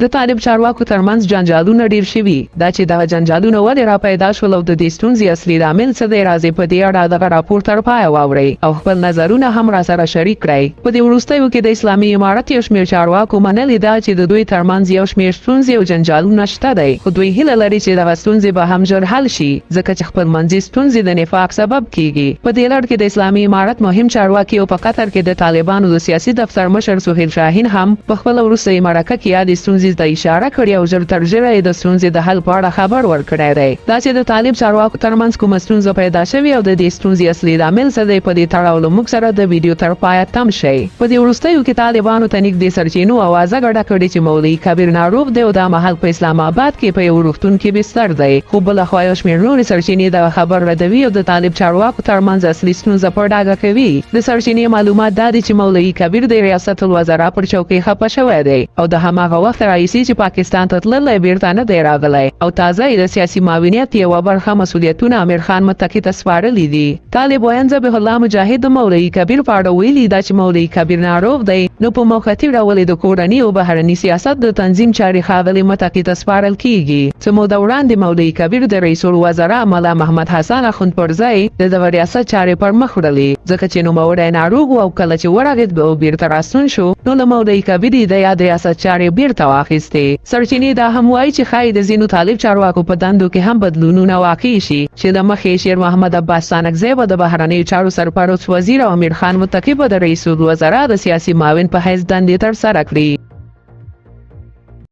د طالب چارواکو ترمنځ جنجالونه ډیر شوي دا چې دغه جنجالونه ولې را پیدا شول او د دې ستونزې اصلي لامل څه دی راځي په دې اړه دغه راپور تر پایه واورئ او خپل نظرونه هم را سره شریک کړئ. په دې وروستیو کې د اسلامي امارت یو شمېر چارواکو منلي ده چې د دوی ترمنځ یو شمېر ستونزې او جنجالونه شته دی خو دوی هیله لري چې دغه ستونزې به هم ژر حل شي ځکه چې خپلمنځي ستونزې د نفاق سبب کیږي. په دې لړ کې د اسلامي امارت مهم چارواکي او په قطر کې د طالبانو د سیاسي دفتر مشر سهیل شاهین هم په خپل وروستۍ مرکه کې یادې ستونزې ته اشاره کړې او ژر تر ژره د ستونزې د حل په اړه خبر ورکړی دی. دا چې د طالب چارواکو ترمنځ کومه ستونزه پیدا شوې او د دې ستونزې اصلي لامل څه دی په دې تړاو له موږ سره د ویډیو تر پایه تم شئ. په دې وروستیو کې طالبانو ته نږدې سرچینو اوازه ګډه کړې چې مولوي کبیر ناروغ دی او دا مهال په اسلام آباد کې په یو روغتون کې بستر دی خو بلخوا یو شمېر نورې سرچینې د خبر ردوي او د طالب چارواکو ترمنځ اصلي ستونزه په ډاګه کوي. د سرچینې معلومات دا دي چې مولوي کبیر د ریاست الوزرا پر چوکۍ خفه شوی دی او د هماغه وخت راهیسې چې پاکستان ته تللی بیرته نه دی راغلی او تازه یې د سیاسي معاونیت یوه برخه مسؤلیتونه امیر خان متقي ته سپارلي دي. طالب ویاند ذبیح الله مجاهد د مولوي کبیر په اړه ویلي ده چې مولوي کبیر ناروغ دی نو په موقتي ډول د کورني او بهرني سیاست د تنظیم چارې ښاغلي متقي ته سپارل کیږي. څه موده وړاندې مولوي کبیر د رئیس الوزرا ملا محمد حسن اخوند پر ځای د دغه ریاست چارې پر مخ وړلې ځکه چې نوموړی ناروغ و او کله چې ورغېد به بیرته راستون شو نو له مولوي کبیر د یاد ریاست چارې بیرته واخیستې. سرچینې دا هم وایي چې ښایي د ځینو طالب چارواکو په دندو کې هم بدلونونه واقع شي چې د مخې شیر محمد عباس ستانکزی به د بهرنیو چارو سرپرست وزیر او امیر خان متقي به د رئیس الوزرا د سیاسي معاون په حیث دندې ترسره کړي.